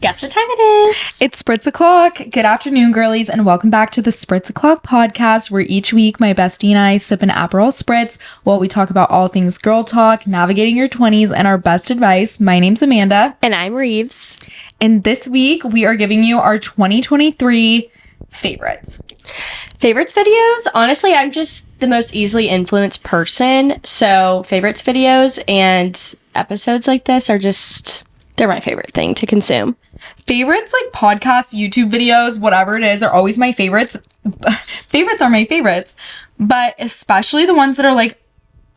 Guess what time it is? It's Spritz O'Clock. Good afternoon, girlies, and welcome back to the Spritz O'Clock podcast, where each week my bestie and I sip an Aperol Spritz while we talk about all things girl talk, navigating your 20s, and our best advice. My name's Amanda. And I'm Rives. And this week we are giving you our 2023 favorites. Favorites videos? Honestly, I'm just the most easily influenced person. So favorites videos and episodes like this are just, they're my favorite thing to consume. Favorites, like podcasts, YouTube videos, whatever it is, are always my favorites. Favorites are my favorites, but especially the ones that are like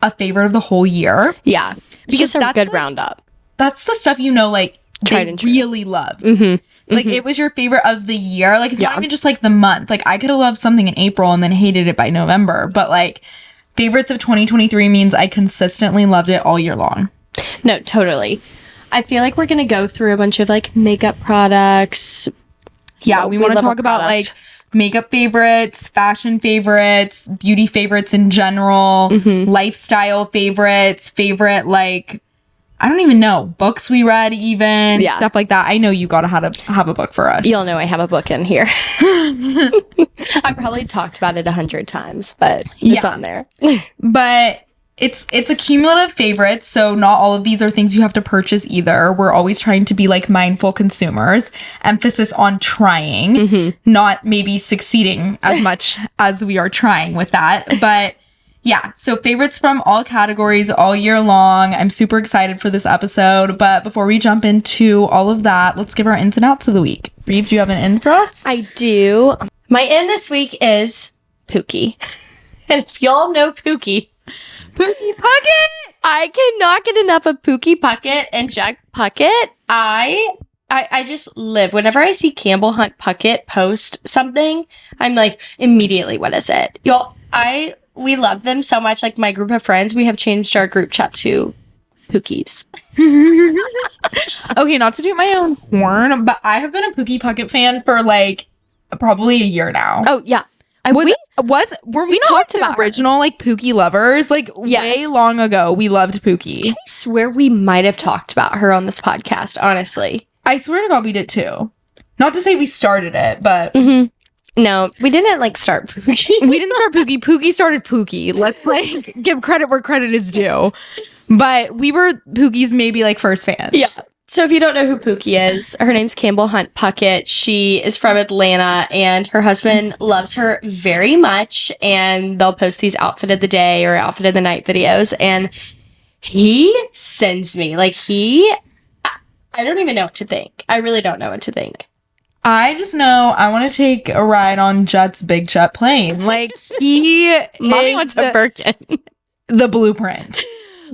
a favorite of the whole year. Yeah. It's just a good like, roundup. That's the stuff like Tried they and true. really loved. Mm-hmm. Like, it was your favorite of the year. Like, it's not even just, like, the month. Like, I could have loved something in April and then hated it by November. But, like, favorites of 2023 means I consistently loved it all year long. No, totally. I feel like we're going to go through a bunch of, like, makeup products. Yeah, we want to talk about, like, makeup favorites, fashion favorites, beauty favorites in general, lifestyle favorites, favorite, like... I don't even know. Books we read even. Yeah. Stuff like that. I know you gotta have a book for us. You'll know I have a book in here. I probably talked about it 100 times, but it's on there. But it's a cumulative favorite, so not all of these are things you have to purchase either. We're always trying to be like mindful consumers. Emphasis on trying, not maybe succeeding as much as we are trying with that. But yeah, so favorites from all categories all year long. I'm super excited for this episode. But before we jump into all of that, let's give our ins and outs of the week. Reeve, do you have an in for us? I do. My in this week is Pookie. And if y'all know Pookie Puckett, I cannot get enough of Pookie Puckett and Jack Puckett. I just live. Whenever I see Campbell Hunt Puckett post something, I'm like, immediately, what is it? Y'all, we love them so much. Like, my group of friends, we have changed our group chat to Pookies. Okay, not to do my own horn, but I have been a Pookie Puckett fan for like probably a year now. Oh yeah, were we not talked about the original like Pookie lovers? Like way long ago, we loved Pookie. I swear we might have talked about her on this podcast. Honestly, I swear to God we did too. Not to say we started it, but. No, we didn't like start Pookie. We didn't start Pookie. Pookie started Pookie. Let's like give credit where credit is due. But we were Pookie's maybe like first fans. Yeah. So if you don't know who Pookie is, her name's Campbell Hunt Puckett. She is from Atlanta and her husband loves her very much. And they'll post these outfit of the day or outfit of the night videos. And he sends me I don't even know what to think. I really don't know what to think. I just know I want to take a ride on Jet's big jet plane. Like, Mommy wants a Birkin. The blueprint.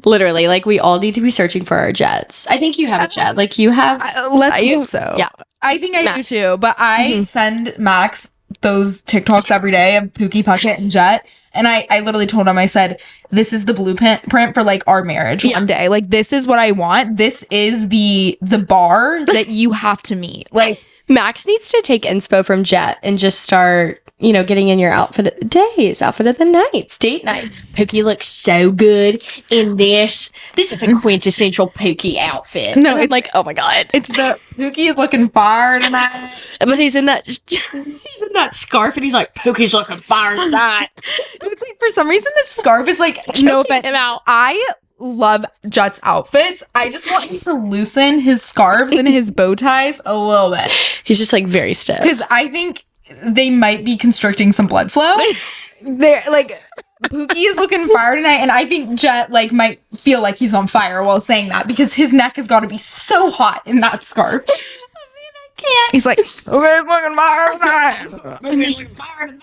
Literally, like, we all need to be searching for our jets. I think you have a jet. Like, you have... Let's hope so. Yeah. I think I do too. But I send Max those TikToks every day of Pookie Puckett and Jet. And I literally told him, I said, this is the blueprint for like our marriage one day. Like, this is what I want. This is the bar that you have to meet. Like, Max needs to take inspo from Jet and just start, getting in your outfit of the days, outfit of the nights, date night. Pookie looks so good in this. This is a quintessential Pookie outfit. No, it's like, oh my God. It's the Pookie is looking fire tonight. But he's in that scarf and he's like, Pookie's looking fire tonight. It's like, for some reason, this scarf is like, no, but I love Jet's outfits. I just want him to loosen his scarves and his bow ties a little bit. He's just like very stiff. Because I think they might be constricting some blood flow. They're like, Pookie is looking fire tonight, and I think Jet like might feel like he's on fire while saying that because his neck has got to be so hot in that scarf. I mean, I can't. He's like, Pookie's looking fire tonight. Pookie's looking fire tonight.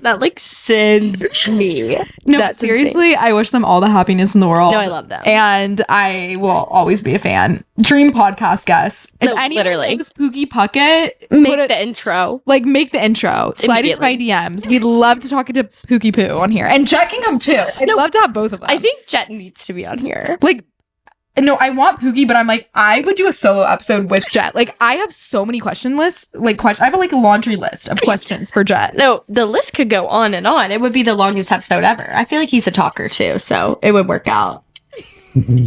That like sends me. No, seriously, I wish them all the happiness in the world. No, I love them. And I will always be a fan. Dream podcast guest. If anyone knows Pookie Puckett, make the intro. Like, make the intro. Slide into my DMs. We'd love to talk to Pookie Poo on here. And Jet can come too. I'd love to have both of them. I think Jet needs to be on here. Like, no, I want Pookie, but I'm like, I would do a solo episode with Jet. Like, I have so many question lists. Like, I have like a laundry list of questions for Jet. No, the list could go on and on. It would be the longest episode ever. I feel like he's a talker too, so it would work out.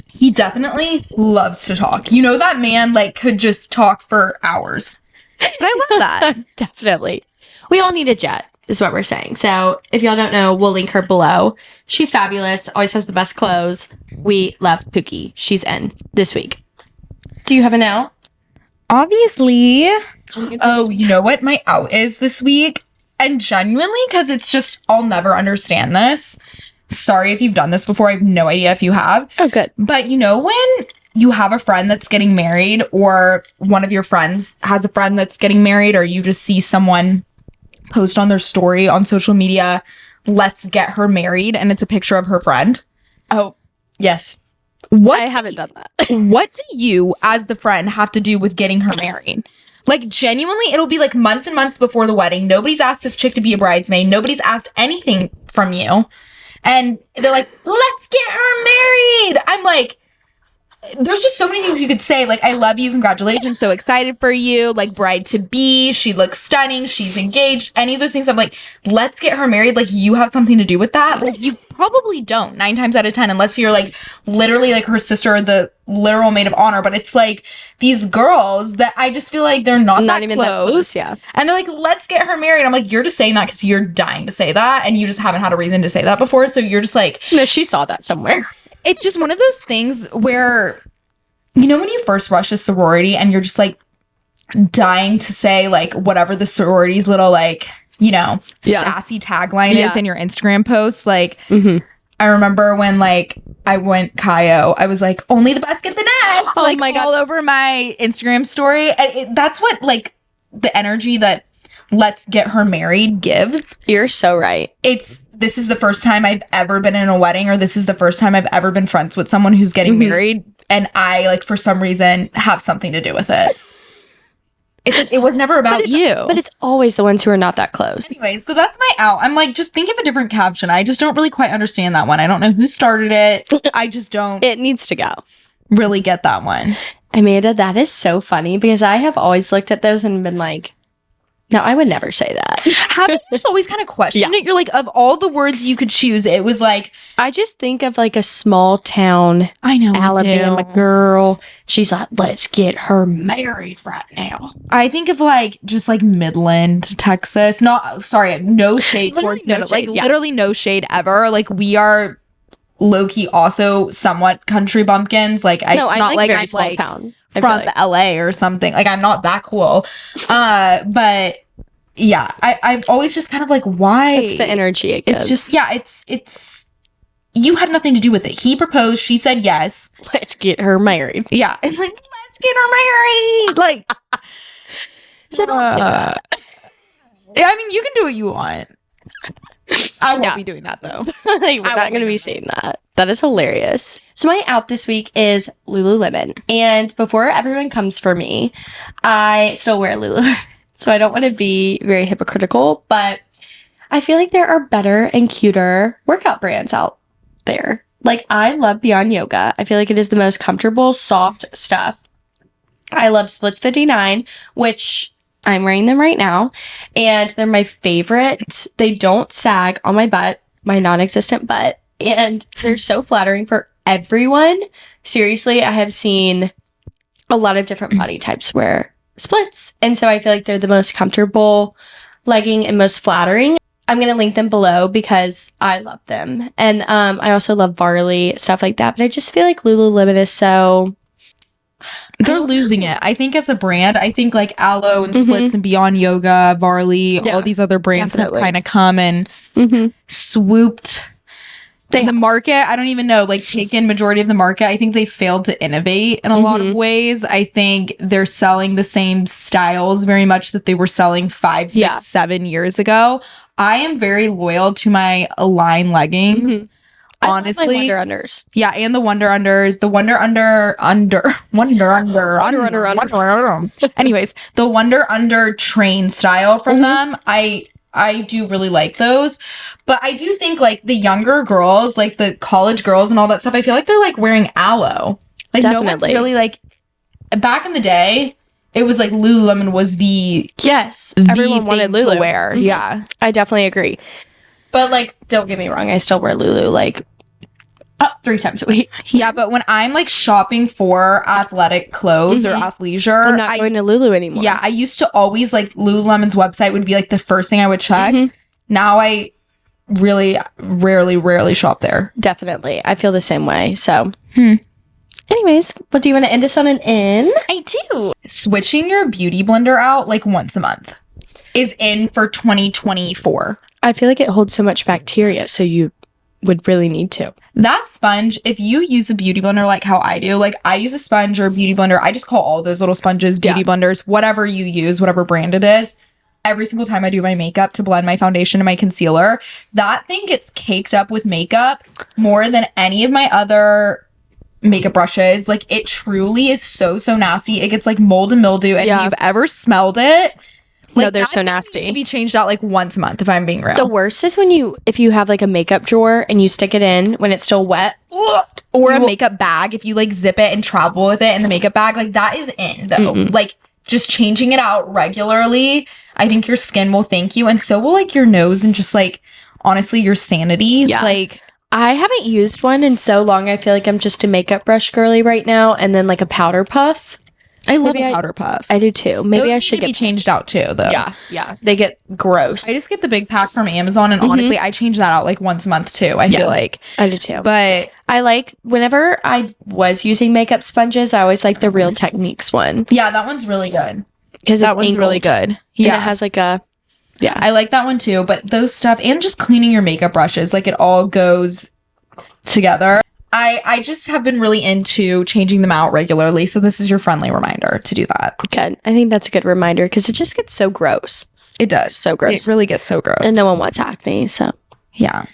He definitely loves to talk. You know, that man like could just talk for hours. But I love that. Definitely. We all need a jet, is what we're saying. So if y'all don't know, we'll link her below. She's fabulous. Always has the best clothes. We love Pookie. She's in this week. Do you have an out? Obviously. Oh, you know what my out is this week? And genuinely, because it's just, I'll never understand this. Sorry if you've done this before. I have no idea if you have. Oh, good. But you know when you have a friend that's getting married, or one of your friends has a friend that's getting married, or you just see someone post on their story on social media, let's get her married, and it's a picture of her friend? Oh, yes. What I haven't done that. What do you, as the friend, have to do with getting her married? Like, genuinely, it'll be like months and months before the wedding. Nobody's asked this chick to be a bridesmaid. Nobody's asked anything from you. And they're like, let's get her married. I'm like, there's just so many things you could say. Like, I love you. Congratulations. So excited for you. Like, bride to be. She looks stunning. She's engaged. Any of those things. I'm like, let's get her married. Like, you have something to do with that. Like, you probably don't 9 times out of 10, unless you're like literally like her sister or the literal maid of honor. But it's like these girls that I just feel like they're not that even close. that close. Yeah. And they're like, let's get her married. I'm like, you're just saying that because you're dying to say that. And you just haven't had a reason to say that before. So you're just like, No, she saw that somewhere. it's just one of those things where, you know, when you first rush a sorority and you're just like dying to say like whatever the sorority's little like, you know, sassy tagline is in your Instagram posts. Like, I remember when like I went Kayo, I was like, only the best get the nest. Oh like my God. all over my Instagram story. And that's what like the energy that let's get her married gives. You're so right. This is the first time I've ever been in a wedding, or this is the first time I've ever been friends with someone who's getting married. And I, like, for some reason, have something to do with it. It was never about you. But it's always the ones who are not that close. Anyway, so that's my out. I'm like, just think of a different caption. I just don't really quite understand that one. I don't know who started it. I just don't It needs to go. really get that one. Amanda, that is so funny because I have always looked at those and been like, no, I would never say that. Haven't you just always kind of questioned it? You're like, of all the words you could choose, it was like, I just think of like a small town I know, Alabama girl. She's like, let's get her married right now. I think of like just like Midland, Texas. No shade towards Midland. Like literally no shade ever. Like we are low-key also somewhat country bumpkins. Like I not like very I'm small like town. from LA or something. Like I'm not that cool. But yeah, I've always just kind of like, why? It's the energy it gives. It's just it's you had nothing to do with it. He proposed, she said yes. Let's get her married. Yeah. It's like, let's get her married. Like So don't say that. I mean, you can do what you want. I won't be doing that though. Like, we're not going to be saying that. That is hilarious. So my out this week is Lululemon. And before everyone comes for me, I still wear Lululemon. So I don't want to be very hypocritical, but I feel like there are better and cuter workout brands out there. Like, I love Beyond Yoga. I feel like it is the most comfortable, soft stuff. I love Splits 59, which I'm wearing them right now, and they're my favorite. They don't sag on my butt, my non-existent butt, and they're so flattering for everyone. Seriously, I have seen a lot of different body types wear splits, and so I feel like they're the most comfortable legging and most flattering. I'm going to link them below because I love them, and I also love Varley, stuff like that, but I just feel like Lululemon is so... They're losing it. I think as a brand, I think like Aloe and Splits and Beyond Yoga, Varley, all these other brands have kind of come and swooped the market. I don't even know, like taken majority of the market. I think they failed to innovate in a lot of ways. I think they're selling the same styles very much that they were selling 5, 6, 7 years ago. I am very loyal to my Align leggings. Honestly, I love my Wonder Unders. Yeah, and the Wonder Under. Anyways, the Wonder Under train style from them, I do really like those. But I do think like the younger girls, like the college girls and all that stuff, I feel like they're like wearing Aloe. Like no one's really like, back in the day, it was like Lululemon was the everyone wanted Lulu to wear. Yeah, I definitely agree. But like, don't get me wrong, I still wear Lulu like 3 times a week. Yeah, but when I'm like shopping for athletic clothes or athleisure, I'm not going to Lulu anymore. Yeah, I used to always like Lululemon's website would be like the first thing I would check. Now I really rarely shop there. Definitely. I feel the same way. So, anyways, what do you want to end us on an in? I do. Switching your beauty blender out like once a month is in for 2024. I feel like it holds so much bacteria, so you would really need to. That sponge, if you use a beauty blender like how I do, like I use a sponge or a beauty blender, I just call all those little sponges beauty blenders, whatever you use, whatever brand it is. Every single time I do my makeup to blend my foundation and my concealer, that thing gets caked up with makeup more than any of my other makeup brushes. Like it truly is so nasty. It gets like mold and mildew, and if you've ever smelled it, like, no, they're so nasty. To be changed out like once a month, if I'm being real. The worst is if you have like a makeup drawer and you stick it in when it's still wet, or a makeup bag. If you like zip it and travel with it in the makeup bag, like that is in though. Like just changing it out regularly, I think your skin will thank you, and so will like your nose and just like honestly your sanity. Yeah. Like I haven't used one in so long. I feel like I'm just a makeup brush girly right now, and then like a powder puff. I love a powder puff. I do too. Maybe those I should be changed out too, though. Yeah. They get gross. I just get the big pack from Amazon, and honestly, I change that out like once a month too. I feel like I do too. But I like whenever I was using makeup sponges, I always like the Real Techniques one. Yeah, that one's really good. Because that one's really good. Yeah, and it has like a I like that one too. But those stuff and just cleaning your makeup brushes, like it all goes together. I just have been really into changing them out regularly. So this is your friendly reminder to do that. Good. I think that's a good reminder because it just gets so gross. It does. So gross. It really gets so gross. And no one wants acne, so. Yeah.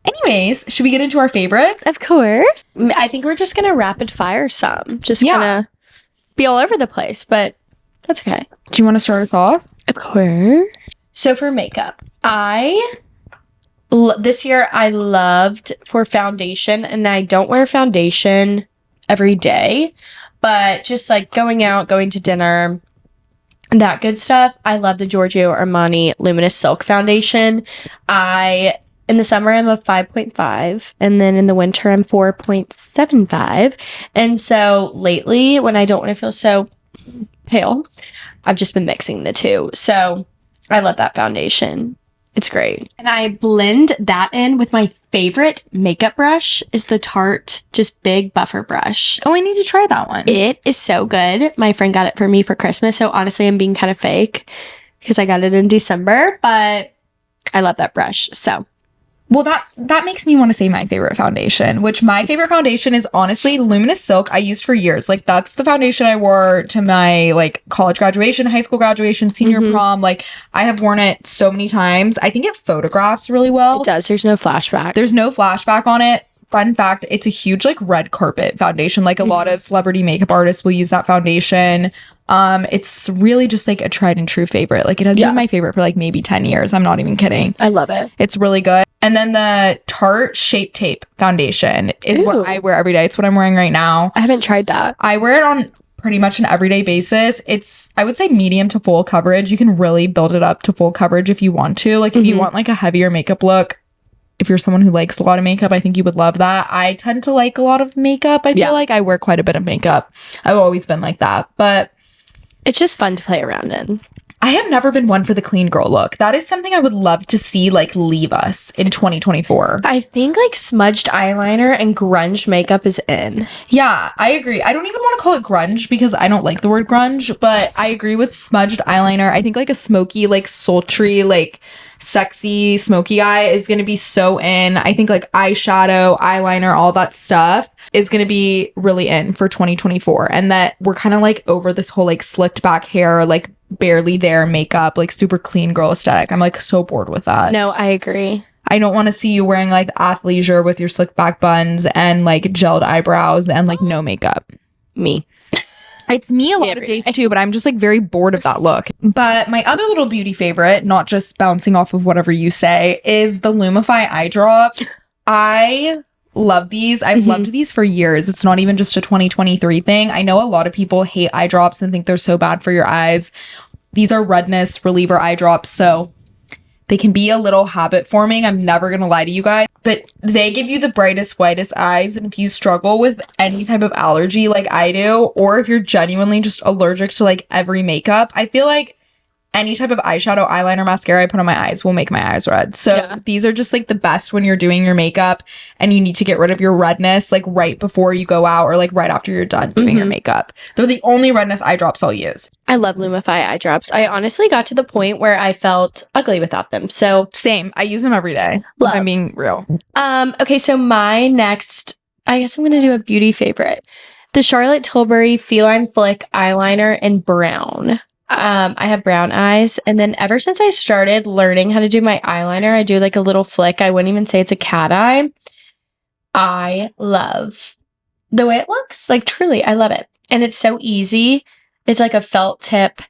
Anyways, should we get into our favorites? Of course. I think we're just going to rapid fire some. Just going to be all over the place, but that's okay. Do you want to start us off? Of course. So for makeup, this year I loved for foundation, and I don't wear foundation every day, but just like going out, going to dinner, that good stuff. I love the Giorgio Armani Luminous Silk Foundation. In the summer, I'm a 5.5, and then in the winter, I'm 4.75. And so lately, when I don't want to feel so pale, I've just been mixing the two. So I love that foundation. It's great. And I blend that in with my favorite makeup brush is the Tarte just big buffer brush. Oh, I need to try that one. It is so good. My friend got it for me for Christmas. So honestly, I'm being kind of fake because I got it in December, but I love that brush. So. Well, that makes me want to say my favorite foundation, which my favorite foundation is honestly Luminous Silk. I used for years. Like that's the foundation I wore to my like college graduation, high school graduation, senior prom. Like I have worn it so many times. I think it photographs really well. It does. There's no flashback. There's no flashback on it. Fun fact, it's a huge like red carpet foundation. Like a lot of celebrity makeup artists will use that foundation. It's really just like a tried and true favorite. Like it has been my favorite for like maybe 10 years. I'm not even kidding. I love it. It's really good. And then the Tarte Shape Tape foundation is what I wear every day. It's what I'm wearing right now. I haven't tried that. I wear it on pretty much an everyday basis. It's, I would say medium to full coverage. You can really build it up to full coverage if you want to. Like if you want like a heavier makeup look, if you're someone who likes a lot of makeup, I think you would love that. I tend to like a lot of makeup. I feel like I wear quite a bit of makeup. I've always been like that, but it's just fun to play around in. I have never been one for the clean girl look. That is something I would love to see like leave us in 2024. I think like smudged eyeliner and grunge makeup is in. Yeah, I agree. I don't even want to call it grunge because I don't like the word grunge, but I agree with smudged eyeliner. I think like a smoky, like sultry, like sexy smoky eye is going to be so in. I think like eyeshadow, eyeliner, all that stuff is going to be really in for 2024. And that we're kind of like over this whole like slicked back hair, like barely there makeup, like super clean girl aesthetic. I'm like so bored with that. No, I agree. I don't want to see you wearing like athleisure with your slick back buns and like gelled eyebrows and like no makeup. Me. It's me a lot of days too, but I'm just like very bored of that look. But my other little beauty favorite, not just bouncing off of whatever you say, is the Lumify eye drop. I love these. I've loved these for years. It's not even just a 2023 thing. I know a lot of people hate eye drops and think they're so bad for your eyes. These are redness reliever eye drops, so they can be a little habit forming. I'm never going to lie to you guys. but they give you the brightest, whitest eyes. And if you struggle with any type of allergy like I do, or if you're genuinely just allergic to like every makeup, I feel like any type of eyeshadow, eyeliner, mascara I put on my eyes will make my eyes red. So these are just like the best when you're doing your makeup and you need to get rid of your redness like right before you go out or like right after you're done doing your makeup. They're the only redness eye drops I'll use. I love Lumify eye drops. I honestly got to the point where I felt ugly without them. So same. I use them every day. If I'm being real. Okay, so my next, I guess I'm going to do a beauty favorite. The Charlotte Tilbury Feline Flick eyeliner in brown. I have brown eyes, and then ever since I started learning how to do my eyeliner, I do like a little flick. I wouldn't even say it's a cat eye. I love the way it looks. Like, truly, I love it. And it's so easy. It's like a felt tip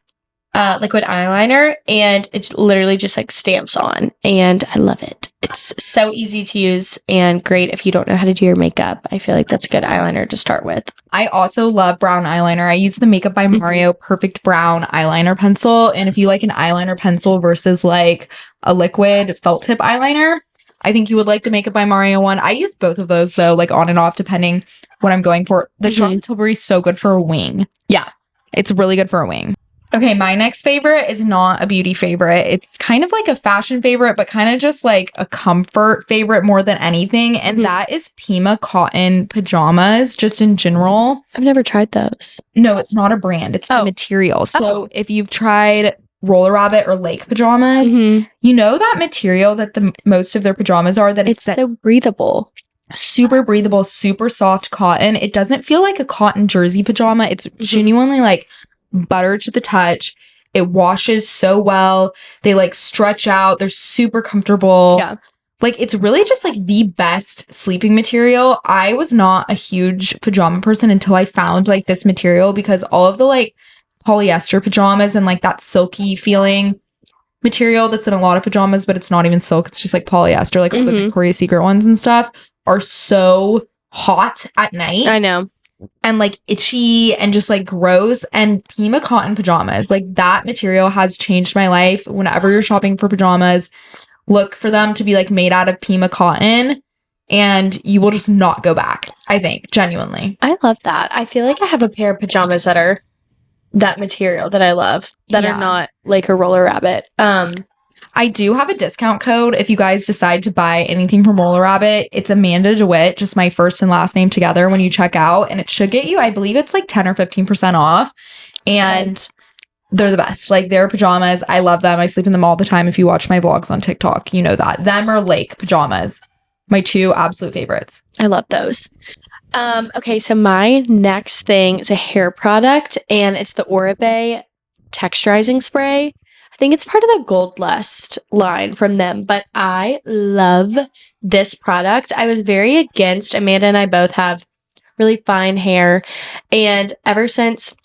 liquid eyeliner, and it literally just like stamps on, and I love it. It's so easy to use and great if you don't know how to do your makeup. I feel like that's a good eyeliner to start with. I also love brown eyeliner. I use the Makeup by Mario Perfect Brown eyeliner pencil. And if you like an eyeliner pencil versus like a liquid felt tip eyeliner, I think you would like the Makeup by Mario one. I use both of those though, like on and off depending what I'm going for. The Charlotte Tilbury is so good for a wing. Yeah. It's really good for a wing. Okay, my next favorite is not a beauty favorite. It's kind of like a fashion favorite, but kind of just like a comfort favorite more than anything. And that is Pima cotton pajamas, just in general. I've never tried those. No, it's not a brand. It's the material. So if you've tried Roller Rabbit or Lake pajamas, you know that material that the most of their pajamas are, that it's so breathable. Super breathable, super soft cotton. It doesn't feel like a cotton jersey pajama. It's genuinely like butter to the touch. It washes so well. They like stretch out. They're super comfortable. Yeah. Like it's really just like the best sleeping material. I was not a huge pajama person until I found like this material, because all of the like polyester pajamas and like that silky feeling material that's in a lot of pajamas, but it's not even silk. It's just like polyester, like all the Victoria's Secret ones and stuff, are so hot at night. I know. And like itchy and just like gross. And Pima cotton pajamas, like that material has changed my life. Whenever you're shopping for pajamas, look for them to be like made out of Pima cotton, and you will just not go back, I think, genuinely. I love that. I feel like I have a pair of pajamas that are that material that I love, that are not like a Roller Rabbit. I do have a discount code if you guys decide to buy anything from Roller Rabbit. It's Amanda DeWitt, just my first and last name together, when you check out, and it should get you, I believe it's like 10 or 15% off. And they're the best. Like, their pajamas, I love them. I sleep in them all the time. If you watch my vlogs on TikTok, you know that. Them or Lake pajamas, my two absolute favorites. I love those. Okay, so my next thing is a hair product, and it's the Oribe texturizing spray. I think it's part of the Gold Lust line from them, but I love this product. I was very against, Amanda and I both have really fine hair, and ever since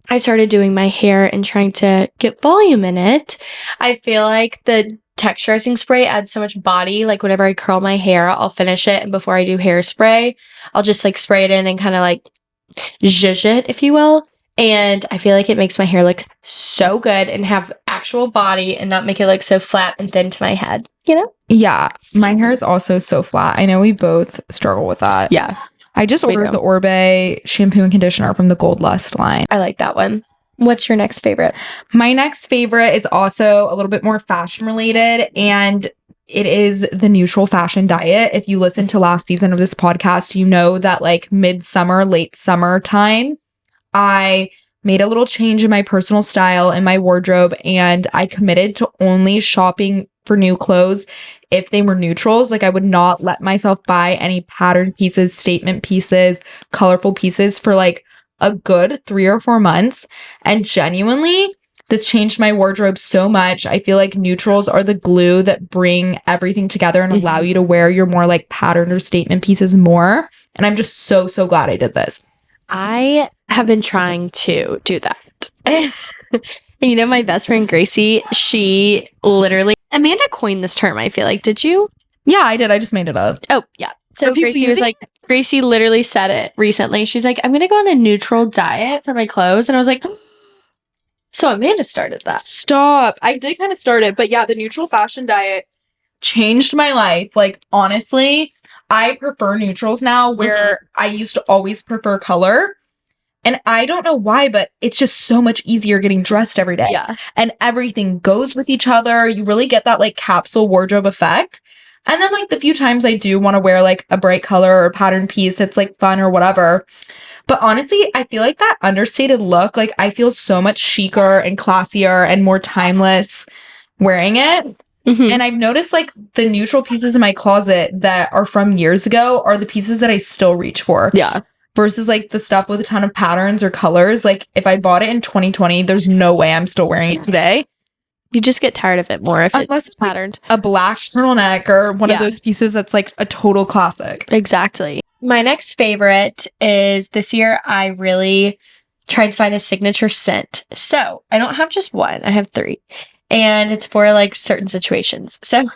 I started doing my hair and trying to get volume in it, I feel like the texturizing spray adds so much body. Like, whenever I curl my hair, I'll finish it, and before I do hairspray, I'll just like spray it in and kind of like zhuzh it, if you will. And I feel like it makes my hair look so good and have actual body and not make it look so flat and thin to my head, you know? Yeah, my hair is also so flat. I know we both struggle with that. Yeah. I just ordered the Oribe shampoo and conditioner from the Gold Lust line. I like that one. What's your next favorite? My next favorite is also a little bit more fashion related, and it is the Neutral Fashion Diet. If you listen to last season of this podcast, you know that like midsummer, late summer time, I made a little change in my personal style and my wardrobe, and I committed to only shopping for new clothes if they were neutrals. Like, I would not let myself buy any patterned pieces, statement pieces, colorful pieces for like a good 3 or 4 months. And genuinely, this changed my wardrobe so much. I feel like neutrals are the glue that bring everything together and allow you to wear your more like patterned or statement pieces more. And I'm just so, so glad I did this. I have been trying to do that. You know, my best friend Gracie, she literally, Amanda coined this term, I feel like. Did you? Yeah, I did. I just made it up. Oh, yeah. So Gracie was like, Gracie literally said it recently. She's like, I'm going to go on a neutral diet for my clothes. And I was like, so Amanda started that. Stop. I did kind of start it. But yeah, the Neutral Fashion Diet changed my life. Like, honestly, I prefer neutrals now where I used to always prefer color. And I don't know why, but it's just so much easier getting dressed every day. Yeah. And everything goes with each other. You really get that like capsule wardrobe effect. And then like the few times I do want to wear like a bright color or pattern piece that's like fun or whatever. But honestly, I feel like that understated look, like I feel so much chicer and classier and more timeless wearing it. And I've noticed like the neutral pieces in my closet that are from years ago are the pieces that I still reach for. Yeah. Versus like the stuff with a ton of patterns or colors. Like if I bought it in 2020, there's no way I'm still wearing it today. You just get tired of it more if Unless it's patterned. Like a black turtleneck or one of those pieces that's like a total classic. Exactly. My next favorite is this year I really tried to find a signature scent. So I don't have just one, I have 3. And it's for like certain situations. So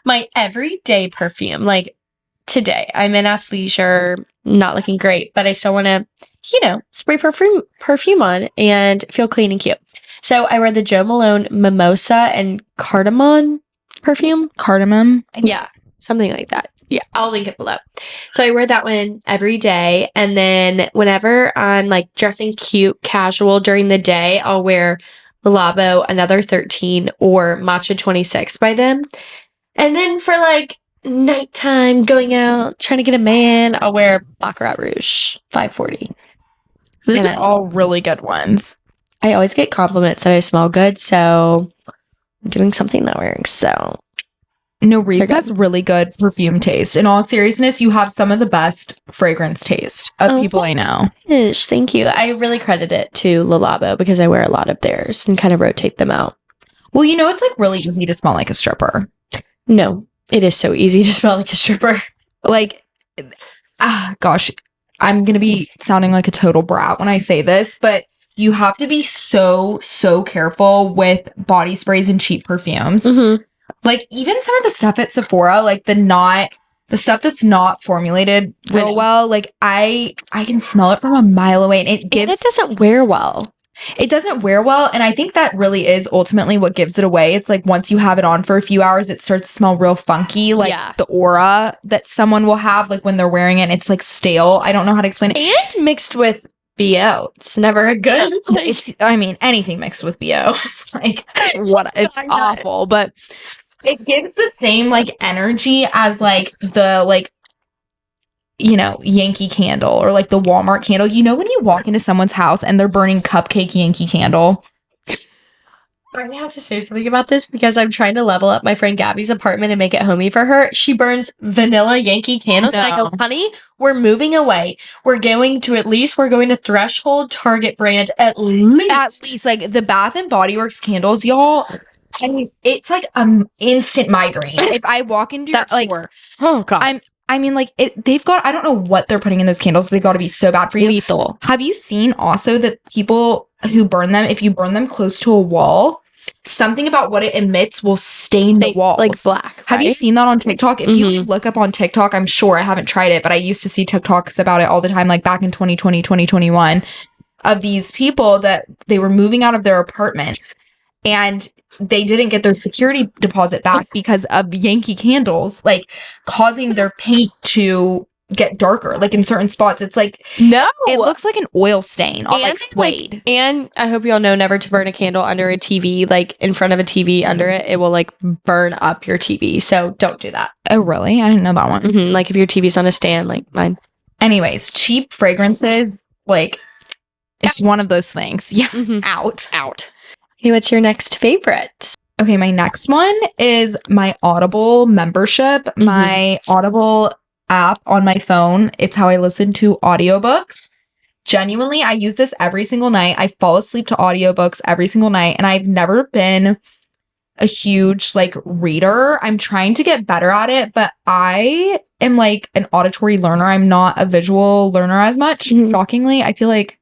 my everyday perfume, like today, I'm in athleisure, not looking great, but I still want to, spray perfume on and feel clean and cute. So I wear the Jo Malone Mimosa and Cardamom perfume. Cardamom? Yeah, something like that. Yeah, I'll link it below. So I wear that one every day. And then whenever I'm like dressing cute, casual during the day, I'll wear Le Labo, Another 13, or Matcha 26 by them. And then for like nighttime, going out, trying to get a man, I'll wear Baccarat Rouge 540. Those are all really good ones. I always get compliments that I smell good, so I'm doing something that works. So no, Rives has really good perfume taste. In all seriousness, you have some of the best fragrance taste of people I know. Thank you. I really credit it to Le Labo because I wear a lot of theirs and kind of rotate them out. Well, it's like really easy to smell like a stripper. No, it is so easy to smell like a stripper. Like, gosh, I'm going to be sounding like a total brat when I say this, but you have to be so, so careful with body sprays and cheap perfumes. Like, even some of the stuff at Sephora, like the stuff that's not formulated real well, like I can smell it from a mile away, and it doesn't wear well. It doesn't wear well, and I think that really is ultimately what gives it away. It's like once you have it on for a few hours, it starts to smell real funky, like the aura that someone will have, like when they're wearing it, and it's like stale. I don't know how to explain it. And mixed with BO, it's never a good. Anything mixed with BO, it's like it's awful, but it gives the same like energy as like the like Yankee Candle or like the Walmart candle. When you walk into someone's house and they're burning cupcake Yankee Candle. I have to say something about this because I'm trying to level up my friend Gabby's apartment and make it homey for her. She burns vanilla Yankee candles. And I go, honey, we're moving away. We're going to Threshold Target brand at least. Like the Bath and Body Works candles, y'all. I mean, it's like instant migraine. If I walk into your store, oh god. They've got, I don't know what they're putting in those candles. They've got to be so bad for you. Lethal. Have you seen also that people who burn them, if you burn them close to a wall, something about what it emits will stain the walls. Like black. Right? Have you seen that on TikTok? If you look up on TikTok, I'm sure, I haven't tried it, but I used to see TikToks about it all the time, like back in 2020, 2021, of these people that they were moving out of their apartments and they didn't get their security deposit back because of Yankee candles, like causing their paint to get darker. Like in certain spots, it's like, no, it looks like an oil stain on like suede. And I hope y'all know never to burn a candle under a TV, like in front of a TV under it. It will like burn up your TV. So don't do that. Oh, really? I didn't know that one. Like if your TV's on a stand, like mine. Anyways, cheap fragrances, like it's one of those things. Yeah. Out. Okay, what's your next favorite? Okay, my next one is my Audible membership, my Audible app on my phone. It's how I listen to audiobooks. Genuinely, I use this every single night. I fall asleep to audiobooks every single night, and I've never been a huge like reader. I'm trying to get better at it, but I am like an auditory learner. I'm not a visual learner as much. Shockingly, I feel like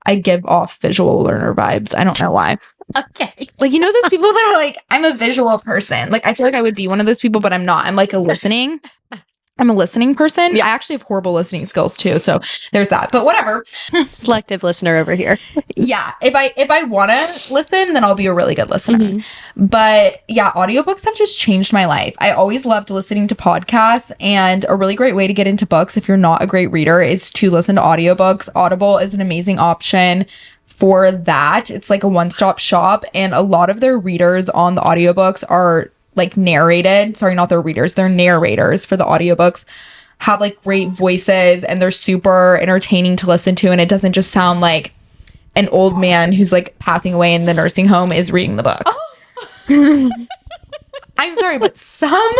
I give off visual learner vibes. I don't know why. Okay. Like, those people that are like, I'm a visual person. Like, I feel like I would be one of those people, but I'm not. I'm like a listening. I'm a listening person. Yeah. I actually have horrible listening skills too. So there's that. But whatever. Selective listener over here. Yeah. If I want to listen, then I'll be a really good listener. Mm-hmm. But yeah, audiobooks have just changed my life. I always loved listening to podcasts, and a really great way to get into books if you're not a great reader is to listen to audiobooks. Audible is an amazing option for that. It's like a one-stop shop, and a lot of their readers on the audiobooks are like narrated. Sorry, not their readers, they're narrators for the audiobooks. Have like great voices, and they're super entertaining to listen to, and it doesn't just sound like an old man who's like passing away in the nursing home is reading the book. Oh. I'm sorry, but some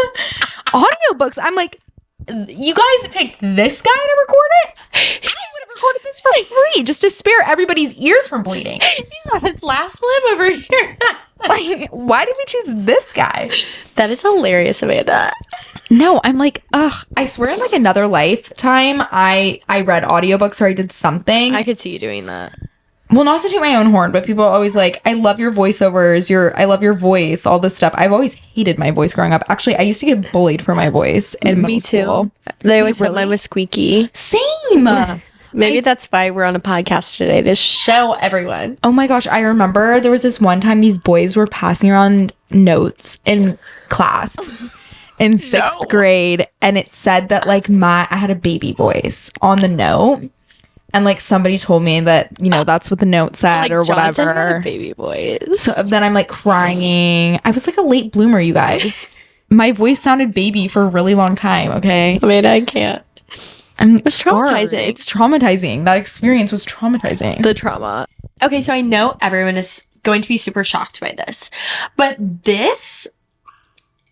audiobooks, I'm like, you guys picked this guy to record it? I would have recorded this for free just to spare everybody's ears from bleeding. He's on his last limb over here. Like, why did we choose this guy? That is hilarious, Amanda. No, I'm like, ugh. I swear in like another lifetime, I read audiobooks or I did something. I could see you doing that. Well, not to toot my own horn, but people are always like, I love your voiceovers, I love your voice, all this stuff. I've always hated my voice growing up. Actually, I used to get bullied for my voice in middle school. They always said mine was squeaky. Same. Maybe that's why we're on a podcast today, to show everyone. Oh my gosh, I remember there was this one time these boys were passing around notes in class in sixth grade, and it said that like I had a baby voice on the note. And like somebody told me that, you know, that's what the note said, like, or Johnson whatever. Had a baby voice. So then I'm like crying. I was like a late bloomer, you guys. My voice sounded baby for a really long time. Okay. I mean, I can't. It's traumatizing. It's traumatizing. That experience was traumatizing. The trauma. Okay, so I know everyone is going to be super shocked by this, but this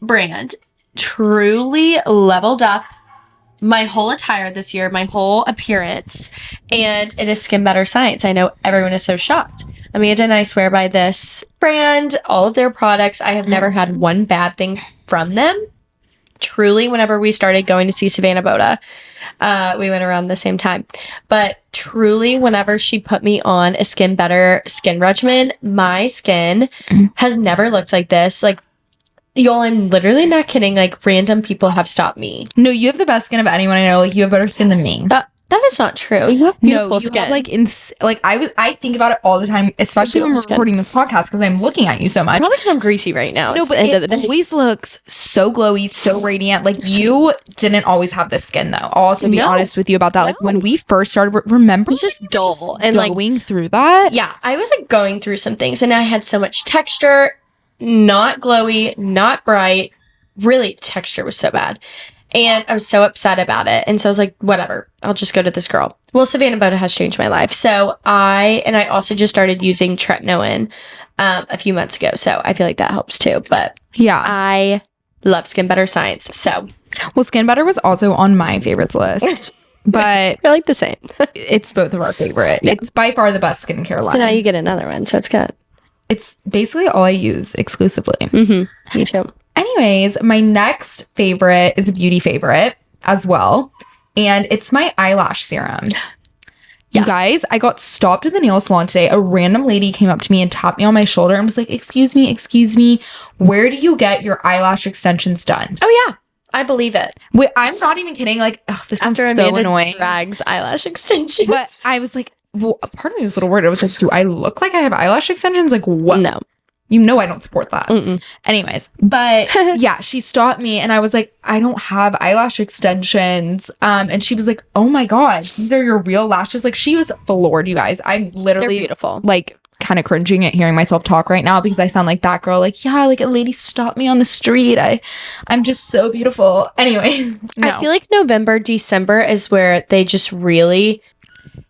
brand truly leveled up my whole attire this year, my whole appearance, and it is Skin Better Science. I know everyone is so shocked. Amanda and I swear by this brand, all of their products. I have never had one bad thing from them. Truly, whenever we started going to see Savannah Boda, we went around the same time. But truly, whenever she put me on a Skin Better skin regimen, my skin has never looked like this. Like, y'all, I'm literally not kidding. Like, random people have stopped me. No, you have the best skin of anyone I know. Like, you have better skin than me. That is not true. You have beautiful skin. Have, I think about it all the time, especially when we're recording this podcast, because I'm looking at you so much. Probably because I'm greasy right now. No, but it always looks so glowy, so radiant. Like, you didn't always have this skin, though. I'll also be honest with you about that. Like, when we first started, remember? It was just dull. And going through that? Yeah, I was like going through some things, and I had so much texture. Not glowy, not bright. Really, texture was so bad. And I was so upset about it. And so I was like, whatever, I'll just go to this girl. Well, Savannah Boda has changed my life. So I also just started using tretinoin a few months ago. So I feel like that helps too. But yeah, I love Skin Better Science. So, well, Skin Better was also on my favorites list. But I like the same. It's both of our favorite. Yeah. It's by far the best skincare line. So now you get another one. So it's good. It's basically all I use exclusively. Mm-hmm. Me too. Anyways, my next favorite is a beauty favorite as well. And it's my eyelash serum. Yeah. You guys, I got stopped at the nail salon today. A random lady came up to me and tapped me on my shoulder and was like, excuse me, where do you get your eyelash extensions done? Oh, yeah. I believe it. Wait, I'm not even kidding. Like, this sounds so annoying. Drags eyelash extensions. But I was like, well, part of me was a little worried. I was like, do I look like I have eyelash extensions? Like, what? No. You know I don't support that. Mm-mm. Anyways, but yeah, she stopped me and I was like, I don't have eyelash extensions. And she was like, oh my God, these are your real lashes. Like, she was floored, you guys. I'm literally beautiful. Like, kind of cringing at hearing myself talk right now because I sound like that girl. Like, yeah, like a lady stopped me on the street. I'm just so beautiful. Anyways, no. I feel like November, December is where they just really...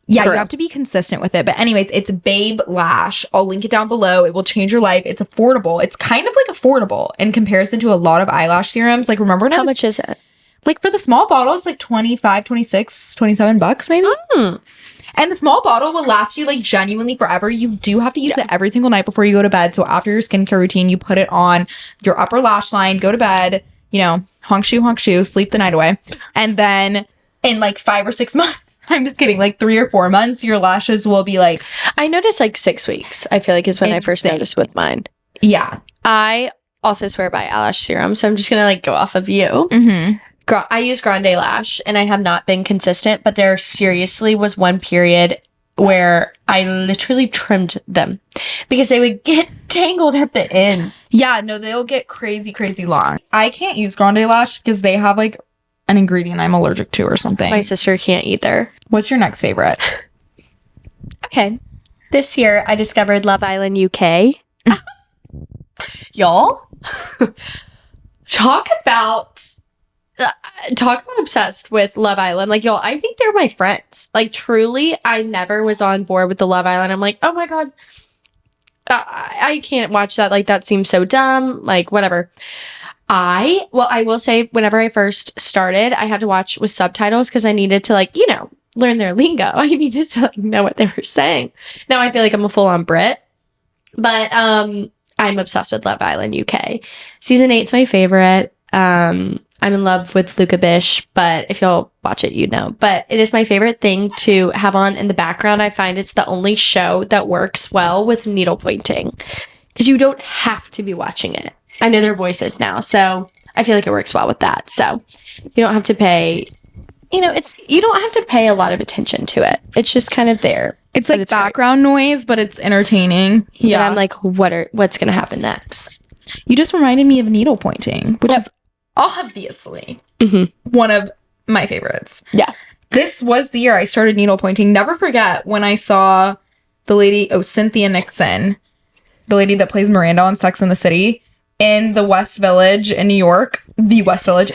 Yeah, you have to be consistent with it. But anyways, it's Babe Lash. I'll link it down below. It will change your life. It's affordable. It's kind of like affordable in comparison to a lot of eyelash serums. Like, remember when How much is it? Like, for the small bottle, it's like 25, 26, 27 bucks maybe. And the small bottle will last you like genuinely forever. You do have to use it every single night before you go to bed. So after your skincare routine, you put it on your upper lash line, go to bed, you know, honk shoe, sleep the night away. And then in like 5 or 6 months, I'm just kidding, like 3 or 4 months, your lashes will be like... I noticed like 6 weeks, I feel like is when I first noticed with mine. Yeah. I also swear by eyelash serum, so I'm just going to like go off of you. Mm-hmm. I use Grande Lash, and I have not been consistent, but there seriously was one period where I literally trimmed them because they would get tangled at the ends. Yeah, no, they'll get crazy long. I can't use Grande Lash because they have like an ingredient I'm allergic to or something. My sister can't either. What's your next favorite? Okay. This year, I discovered Love Island UK. Y'all, talk about obsessed with Love Island. Like, y'all, I think they're my friends. Like, truly, I never was on board with the Love Island. I'm like, oh my God, I can't watch that. Like, that seems so dumb. Like, whatever. I will say, whenever I first started, I had to watch with subtitles because I needed to, like, learn their lingo. I needed to know what they were saying. Now I feel like I'm a full-on Brit, but I'm obsessed with Love Island UK. Season 8's my favorite. I'm in love with Luca Bish, but if y'all watch it, know. But it is my favorite thing to have on in the background. I find it's the only show that works well with needle pointing because you don't have to be watching it. I know their voices now, so I feel like it works well with that. So you don't have to pay, you don't have to pay a lot of attention to it. It's just kind of there. It's like background noise, but it's entertaining. Yeah. And I'm like, what's going to happen next? You just reminded me of needle pointing, which is obviously one of my favorites. Yeah. This was the year I started needle pointing. Never forget when I saw the lady, Cynthia Nixon, the lady that plays Miranda on Sex and the City, in the West Village in New York. West Village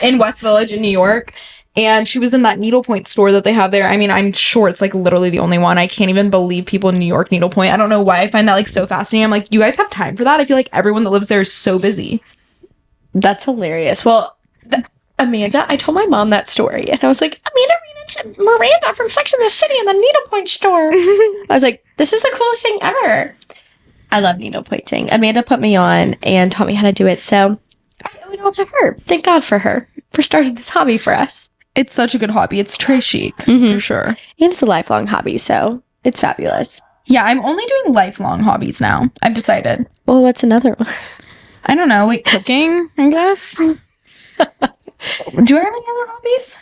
in New York. And she was in that needlepoint store that they have there. I mean, I'm sure it's like literally the only one. I can't even believe people in New York needlepoint. I don't know why I find that like so fascinating. I'm like, you guys have time for that? I feel like everyone that lives there is so busy. That's hilarious. Well, Amanda, I told my mom that story, and I was like, Amanda ran into Miranda from Sex and the City in the needlepoint store. I was like, this is the coolest thing ever. I love needlepointing. Amanda put me on and taught me how to do it, so I owe it all to her. Thank God for her for starting this hobby for us. It's such a good hobby. It's très chic, for sure. And it's a lifelong hobby, so it's fabulous. Yeah, I'm only doing lifelong hobbies now. I've decided. Well, what's another one? I don't know, like cooking, I guess. Do I have any other hobbies?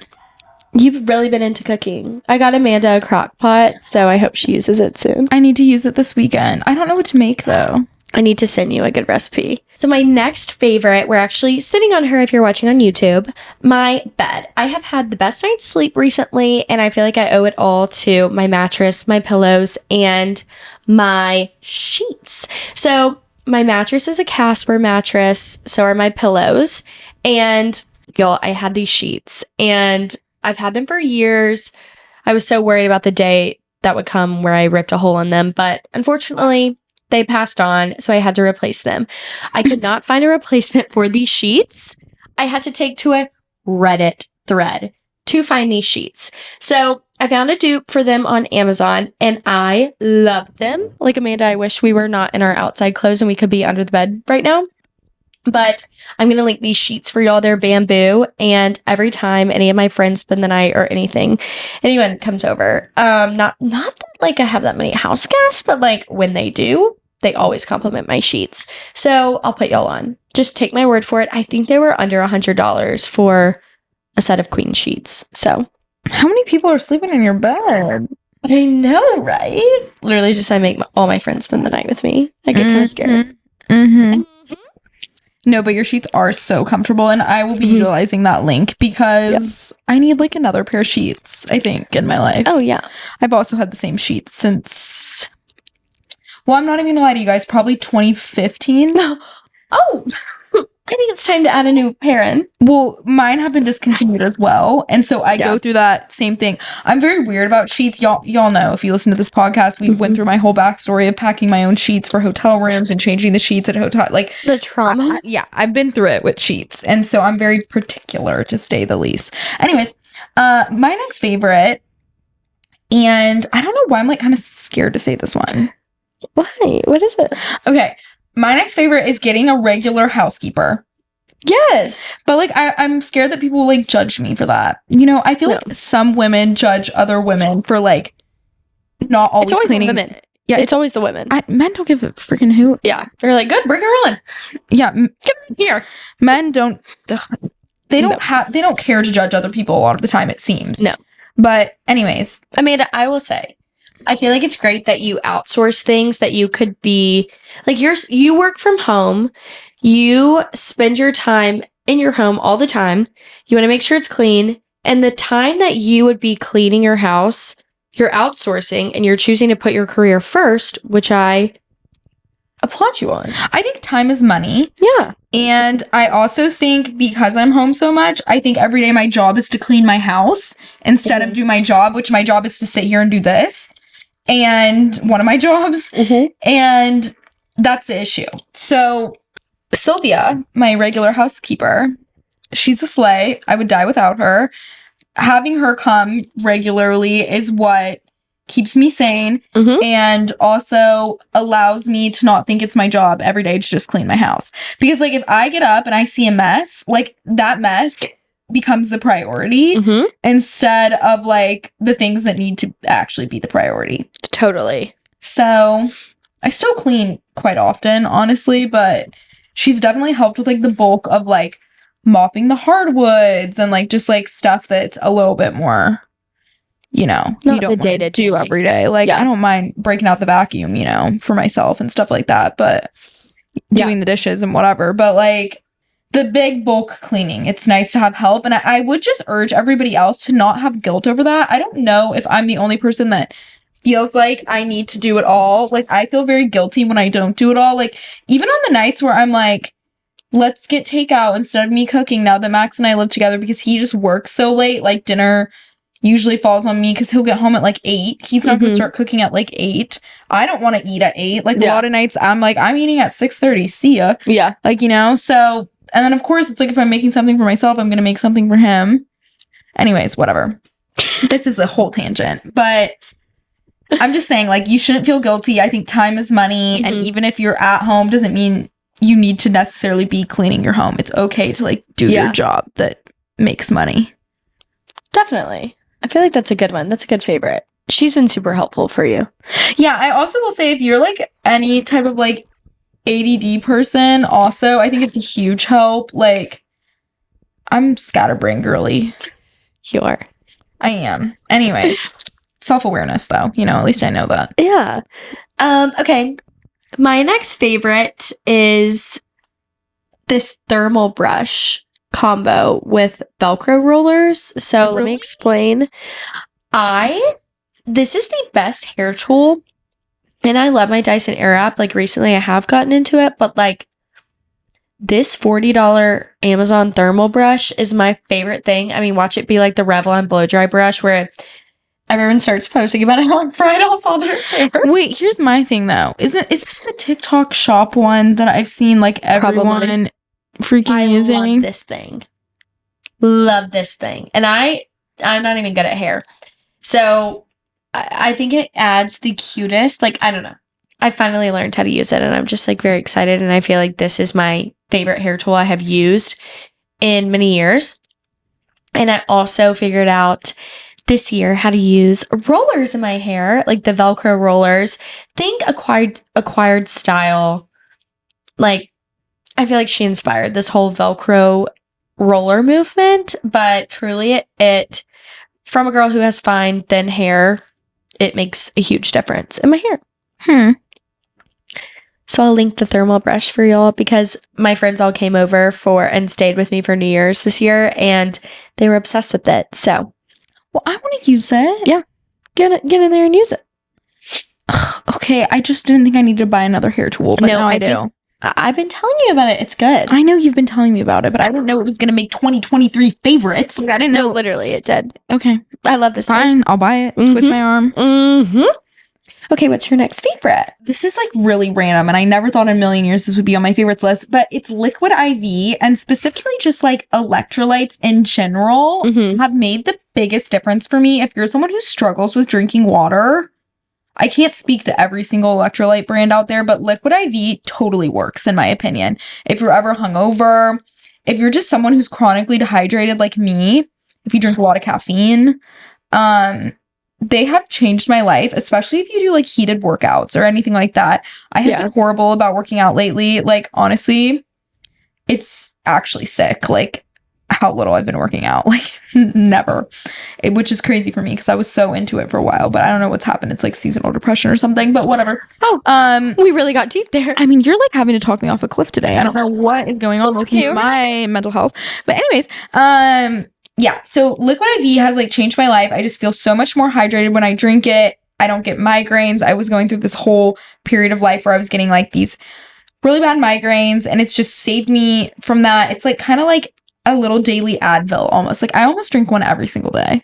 You've really been into cooking. I got Amanda a crock pot, so I hope she uses it soon. I need to use it this weekend. I don't know what to make, though. I need to send you a good recipe. So my next favorite, we're actually sitting on her if you're watching on YouTube, my bed. I have had the best night's sleep recently, and I feel like I owe it all to my mattress, my pillows, and my sheets. So my mattress is a Casper mattress, so are my pillows. And y'all, I had these sheets, and I've had them for years. I was so worried about the day that would come where I ripped a hole in them, but unfortunately, they passed on, so I had to replace them. I could not find a replacement for these sheets. I had to take to a Reddit thread to find these sheets. So I found a dupe for them on Amazon, and I love them. Like, Amanda, I wish we were not in our outside clothes and we could be under the bed right now. But I'm going to link these sheets for y'all. They're bamboo. And every time any of my friends spend the night or anyone comes over, not that like I have that many house guests, but like when they do, they always compliment my sheets. So I'll put y'all on. Just take my word for it. I think they were under $100 for a set of queen sheets. So how many people are sleeping in your bed? I know, right? Literally just I make all my friends spend the night with me. I get kind of scared. No, but your sheets are so comfortable, and I will be utilizing that link because I need like another pair of sheets, I think, in my life. Oh, yeah. I've also had the same sheets since, well, I'm not even gonna lie to you guys, probably 2015. Oh, I think it's time to add a new pair in. Well, mine have been discontinued as well, and so I go through that same thing. I'm very weird about sheets. Y'all know if you listen to this podcast, we went through my whole backstory of packing my own sheets for hotel rooms and changing the sheets at hotel. Like the trauma. I've been through it with sheets, and so I'm very particular, to say the least. Anyways, my next favorite, and I don't know why I'm like kind of scared to say this one. Why? What is it? Okay. My next favorite is getting a regular housekeeper. Yes. But like I'm scared that people will like judge me for that. I feel like some women judge other women for like not always cleaning. The women. Yeah, it's always the women. Men don't give a freaking hoot. Yeah. They're like, good, bring her on. Yeah. Get her in here. Men don't. they don't care to judge other people a lot of the time, it seems. No. But anyways. Amanda, I will say, I feel like it's great that you outsource things that you could be, like you work from home. You spend your time in your home all the time. You want to make sure it's clean. And the time that you would be cleaning your house, you're outsourcing and you're choosing to put your career first, which I applaud you on. I think time is money. Yeah. And I also think because I'm home so much, I think every day my job is to clean my house instead of do my job, which my job is to sit here and do this. And one of my jobs. And that's the issue. So Sylvia, my regular housekeeper, she's a slay. I would die without her. Having her come regularly is what keeps me sane and also allows me to not think it's my job every day to just clean my house. Because, like, if I get up and I see a mess, like, that mess becomes the priority instead of, like, the things that need to actually be the priority. Totally. So I still clean quite often, honestly, but she's definitely helped with, like, the bulk of, like, mopping the hardwoods and, like, just, like, stuff that's a little bit more, you know, not you don't the day to do every day. Like, I don't mind breaking out the vacuum, you know, for myself and stuff like that, but doing the dishes and whatever. But, like, the big bulk cleaning, it's nice to have help. And I would just urge everybody else to not have guilt over that. I don't know if I'm the only person that feels like I need to do it all. Like, I feel very guilty when I don't do it all. Like, even on the nights where I'm like, let's get takeout instead of me cooking now that Max and I live together because he just works so late. Like, dinner usually falls on me because he'll get home at like 8. He's not going to start cooking at like 8. I don't want to eat at 8. Like, a lot of nights I'm like, I'm eating at 6:30. See ya. Yeah. Like, you know, so, and then of course it's like if I'm making something for myself, I'm going to make something for him. Anyways, whatever. This is a whole tangent, but I'm just saying, like, you shouldn't feel guilty. I think time is money. And even if you're at home, doesn't mean you need to necessarily be cleaning your home. It's okay to, like, do your job that makes money. Definitely. I feel like that's a good one. That's a good favorite. She's been super helpful for you. Yeah, I also will say if you're, like, any type of, like, ADD person, also, I think it's a huge help. Like, I'm scatterbrain girly. You are. I am. Anyways, self-awareness, though. You know, at least I know that. Yeah. Okay. My next favorite is this thermal brush combo with Velcro rollers. So let me explain. This is the best hair tool, and I love my Dyson Airwrap. Like, recently I have gotten into it, but like this $40 Amazon thermal brush is my favorite thing. I mean, watch it be like the Revlon blow dry brush where everyone starts posting about how I'm fried off all their hair. Wait, here's my thing though. Is this the TikTok shop one that I've seen like everyone freaking using? I love this thing. Love this thing. And I'm not even good at hair. So I think it adds the cutest, like, I don't know. I finally learned how to use it and I'm just like very excited. And I feel like this is my favorite hair tool I have used in many years. And I also figured out this year how to use rollers in my hair, like the Velcro rollers. Think acquired style. Like, I feel like she inspired this whole Velcro roller movement, but truly it from a girl who has fine, thin hair, it makes a huge difference in my hair. So I'll link the thermal brush for y'all because my friends all came over and stayed with me for New Year's this year and they were obsessed with it. So, well, I want to use it. Yeah. Get in there and use it. Okay, I just didn't think I needed to buy another hair tool, but now I do. I've been telling you about it. It's good. I know you've been telling me about it, but I didn't know it was going to make 2023 favorites. Like, I didn't know. No, literally, it did. Okay. I love this. Fine, I'll buy it. Twist my arm. Okay, what's your next favorite? This is like really random, and I never thought in a million years this would be on my favorites list, but it's Liquid IV, and specifically just like electrolytes in general have made the biggest difference for me. If you're someone who struggles with drinking water, I can't speak to every single electrolyte brand out there, but Liquid IV totally works in my opinion. If you're ever hungover, if you're just someone who's chronically dehydrated like me, if you drink a lot of caffeine, they have changed my life, especially if you do like heated workouts or anything like that. I have been horrible about working out lately. Like, honestly, it's actually sick. Like, how little I've been working out. Like, never. Which is crazy for me because I was so into it for a while, but I don't know what's happened. It's like seasonal depression or something, but whatever. We really got deep there. I mean, you're like having to talk me off a cliff today. I don't know what is going on with my mental health. But anyways, yeah, so Liquid IV has like changed my life. I just feel so much more hydrated when I drink it. I don't get migraines. I was going through this whole period of life where I was getting like these really bad migraines, and it's just saved me from that. It's like kind of like a little daily Advil almost. Like I almost drink one every single day.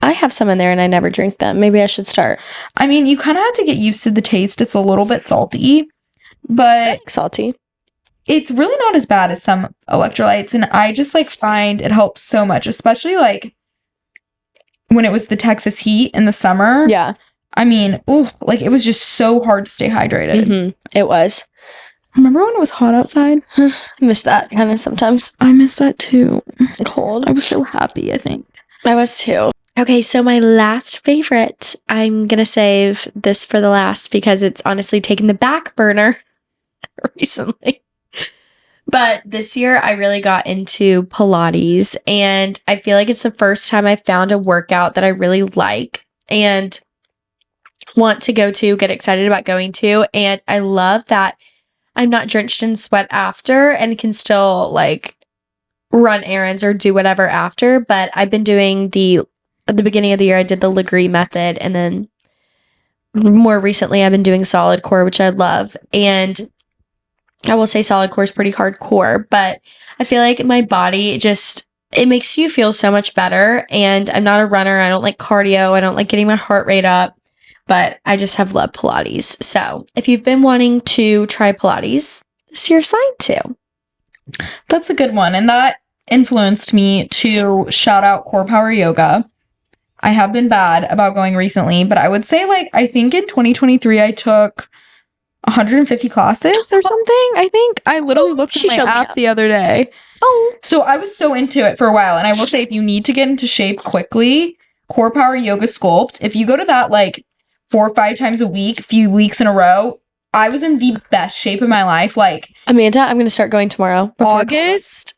I have some in there and I never drink them. Maybe I should start. I mean, you kind of have to get used to the taste. It's a little bit salty, but I like salty. It's really not as bad as some electrolytes, and I just like find it helps so much, especially like when it was the Texas heat in the summer. Yeah. I mean, like it was just so hard to stay hydrated. Mm-hmm. It was. Remember when it was hot outside? I miss that kind of sometimes. I miss that too. Cold. I was so happy, I think. I was too. Okay, so my last favorite, I'm going to save this for the last because it's honestly taken the back burner recently. But this year I really got into Pilates, and I feel like it's the first time I found a workout that I really like and want to go to, get excited about going to. And I love that I'm not drenched in sweat after and can still like run errands or do whatever after. But I've been doing at the beginning of the year, I did the Legree method. And then more recently, I've been doing solid core, which I love. And I will say solid core is pretty hardcore, but I feel like my body it makes you feel so much better. And I'm not a runner. I don't like cardio. I don't like getting my heart rate up. But I just have loved Pilates. So if you've been wanting to try Pilates, it's your sign too. That's a good one. And that influenced me to shout out Core Power Yoga. I have been bad about going recently, but I would say like, I think in 2023, I took 150 classes or something. I think I literally looked at my app the other day. So I was so into it for a while. And I will say, if you need to get into shape quickly, Core Power Yoga Sculpt, if you go to that like 4 or 5 times a week, few weeks in a row, I was in the best shape of my life. Like Amanda, I'm going to start going tomorrow. August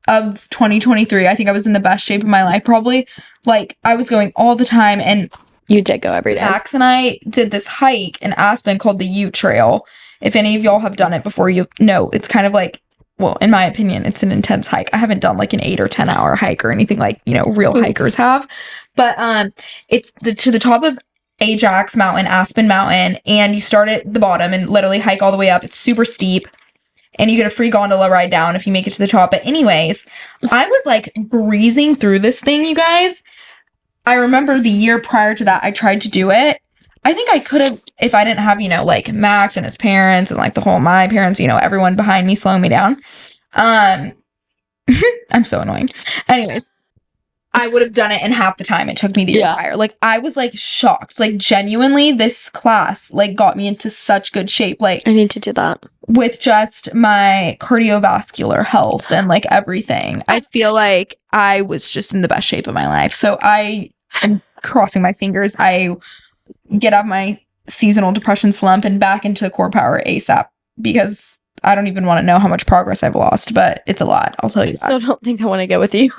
of 2023, I think I was in the best shape of my life. Probably like I was going all the time, and you did go every day. Max and I did this hike in Aspen called the U Trail. If any of y'all have done it before, you know it's kind of like, well, in my opinion, it's an intense hike. I haven't done like an 8 or 10 hour hike or anything like, real hikers have. But it's to the top of Ajax Mountain, Aspen Mountain, and you start at the bottom and literally hike all the way up. It's super steep, and you get a free gondola ride down if you make it to the top. But anyways, I was like breezing through this thing, you guys. I remember the year prior to that, I tried to do it. I think I could have, if I didn't have, like Max and his parents and like my parents, everyone behind me slowing me down. I'm so annoying. Anyways, I would have done it in half the time it took me the year prior. Like I was like shocked. Like genuinely, this class like got me into such good shape. Like I need to do that with just my cardiovascular health and like everything. I feel like I was just in the best shape of my life. So I am crossing my fingers. I get out my seasonal depression slump and back into core power ASAP, because I don't even want to know how much progress I've lost, but it's a lot. I'll tell you that. I still don't think I want to go with you.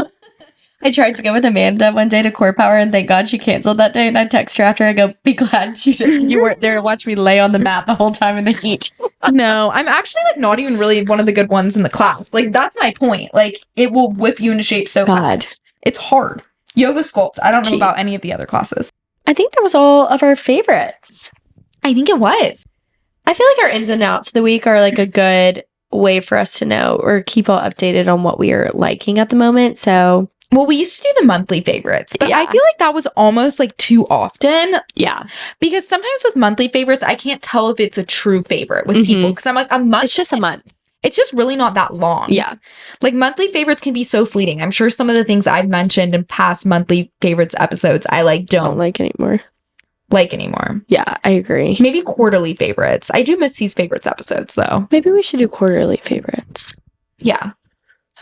I tried to go with Amanda one day to Core Power, and thank God she canceled that day. And I text her after. I go, "Be glad you weren't there to watch me lay on the mat the whole time in the heat." No, I'm actually like not even really one of the good ones in the class. Like that's my point. Like it will whip you into shape so fast. It's hard. Yoga Sculpt. I don't know about any of the other classes. I think that was all of our favorites. I think it was. I feel like our ins and outs of the week are like a good way for us to know or keep all updated on what we are liking at the moment. So. Well, we used to do the monthly favorites, but I feel like that was almost like too often. Yeah. Because sometimes with monthly favorites, I can't tell if it's a true favorite with people. Because I'm like, a month. It's just a month. It's just really not that long. Yeah. Like monthly favorites can be so fleeting. I'm sure some of the things I've mentioned in past monthly favorites episodes, I like don't like anymore. Yeah, I agree. Maybe quarterly favorites. I do miss these favorites episodes though. Maybe we should do quarterly favorites. Yeah.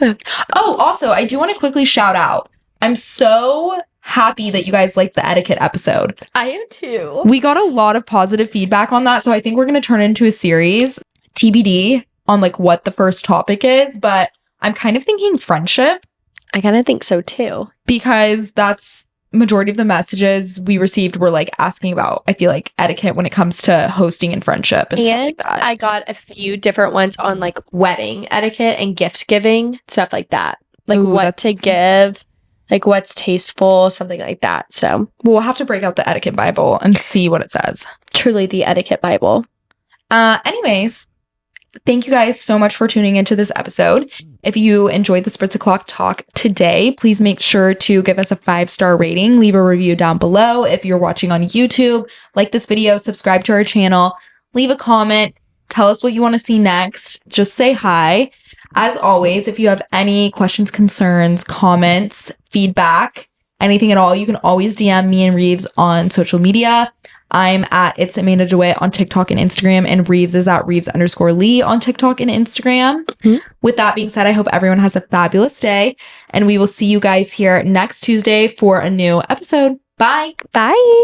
Oh, also, I do want to quickly shout out. I'm so happy that you guys liked the etiquette episode. I am too. We got a lot of positive feedback on that, so I think we're going to turn it into a series, TBD, on like what the first topic is, but I'm kind of thinking friendship. I kind of think so too. Because that's majority of the messages we received were like asking about, I feel like, etiquette when it comes to hosting and friendship and stuff like that. I got a few different ones on like wedding etiquette and gift giving, stuff like that. Like what to give, like what's tasteful, something like that. So we'll have to break out the etiquette Bible and see what it says. Truly the etiquette Bible. Anyways, thank you guys so much for tuning into this episode. If you enjoyed the Spritz O'Clock talk today, please make sure to give us a 5-star rating, leave a review down below. If you're watching on YouTube, like this video, subscribe to our channel, leave a comment, tell us what you want to see next, just say hi. As always, if you have any questions, concerns, comments, feedback, anything at all, you can always DM me and Rives on social media. I'm at It's Amanda DeWitt on TikTok and Instagram, and Rives is at Rives_Lee on TikTok and Instagram. Mm-hmm. With that being said, I hope everyone has a fabulous day, and we will see you guys here next Tuesday for a new episode. Bye. Bye.